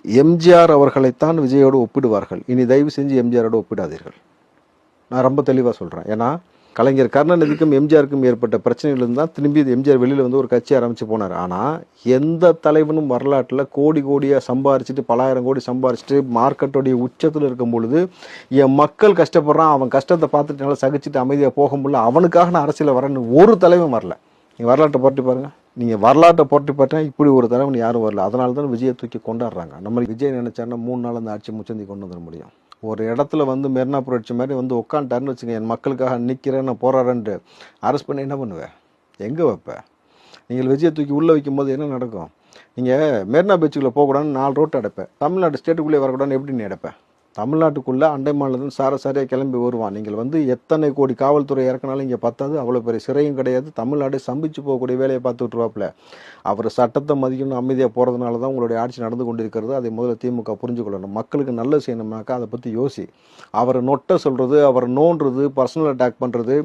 எம்ஜிஆர் அவர்களைத்தான் விஜயோடு ஒப்பிடுவார்கள். இனி தயவு செஞ்சு எம்ஜிஆரோடு ஒப்பிடாதீர்கள். நான் ரொம்ப தெளிவாக சொல்கிறேன். ஏன்னா கலைஞர் கருணாநிதிக்கும் எம்ஜிஆருக்கும் ஏற்பட்ட பிரச்சனைகள் தான் திரும்பி எம்ஜிஆர் வெளியில் வந்து ஒரு கட்சி ஆரம்பித்து போனார். ஆனால் எந்த தலைவனும் வரலாற்றில் கோடி கோடியாக சம்பாரிச்சுட்டு 10,000 கோடி சம்பாரிச்சுட்டு மார்க்கெட்டோடைய உச்சத்தில் இருக்கும் பொழுது என் மக்கள் கஷ்டப்படுறான், அவன் கஷ்டத்தை பார்த்துட்டு நல்லா சகிச்சுட்டு அமைதியாக போக முடியல, அவனுக்காக நான் அரசியல் வரேன்னு ஒரு தலைவன் வரல. நீங்கள் வரலாற்றை புரட்டி பாருங்கள். நீங்கள் வரலாற்றை புரட்டி பார்த்தா இப்படி ஒரு தலைவன் யாரும் வரல. அதனால தான் விஜயை தூக்கி கொண்டாடுறாங்க. நம்ம விஜய் நினைச்சாருன்னா 3 நாள் அந்த ஆட்சி முச்சந்தி கொண்டு வந்துட முடியும். ஒரு இடத்துல வந்து மெரினா புரட்சி மாதிரி வந்து உட்காந்துட்டாருன்னு வச்சுங்க, என் மக்களுக்காக நிற்கிறேன், நான் போராடுறேன்ட்டு அரெஸ்ட் பண்ணி என்ன பண்ணுவேன்? எங்கே வைப்பேன்? நீங்கள் விஜயை தூக்கி உள்ளே வைக்கும்போது என்ன நடக்கும்? நீங்கள் மெரினா பீச்சுக்குள்ளே போகக்கூடாதுன்னு 4 ரோட்டு அடைப்பேன். தமிழ்நாடு ஸ்டேட்டுக்குள்ளே வரக்கூடாதுன்னு எப்படி நீ அடைப்பேன்? தமிழ்நாட்டுக்குள்ளே அண்டை மாநிலத்தில் சாரியாக கிளம்பி வருவான். நீங்கள் வந்து எத்தனை கோடி காவல்துறை இறக்கினாலும் இங்கே பத்தாது. அவ்வளோ பெரிய சிறையும் கிடையாது. தமிழ்நாடு சம்பிச்சு போகக்கூடிய வேலையை பார்த்து விட்டுருவாப்புல. அவர் சட்டத்தை மதிக்கணும், அமைதியாக போகிறதுனால தான் உங்களுடைய ஆட்சி நடந்து கொண்டிருக்கிறது. அதை முதல்ல திமுக புரிஞ்சுக்கொள்ளணும். மக்களுக்கு நல்லது செய்யணும்னாக்கா அதை பற்றி யோசி. அவரை நொட்டை சொல்கிறது, அவரை நோண்டுறது, பர்சனல் அட்டாக் பண்ணுறது,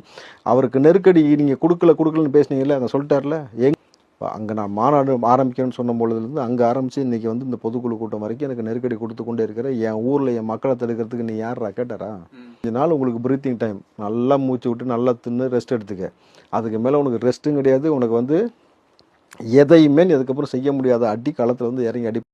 அவருக்கு நெருக்கடி நீங்கள் கொடுக்கலன்னு பேசுனீங்கல்ல, அதை சொல்லிட்டார்ல. அங்கே நான் மாநாடு ஆரம்பிக்கணும்னு சொன்ன பொழுதுலேருந்து அங்கே ஆரம்பித்து இன்றைக்கி வந்து இந்த பொதுக்குழு கூட்டம் வரைக்கும் எனக்கு நெருக்கடி கொடுத்து கொண்டே இருக்கிற என் ஊரில் என் மக்களை தடுக்கிறதுக்கு நீ யாரா கேட்டாரா? 5 நாள் உங்களுக்கு ப்ரீத்திங் டைம், நல்லா மூச்சு விட்டு நல்லா தின்னு ரெஸ்ட் எடுத்துக்க. அதுக்கு மேலே உனக்கு ரெஸ்ட்டும் கிடையாது. உனக்கு வந்து எதையுமே அதுக்கப்புறம் செய்ய முடியாத அடி களத்தில் வந்து இறங்கி அடி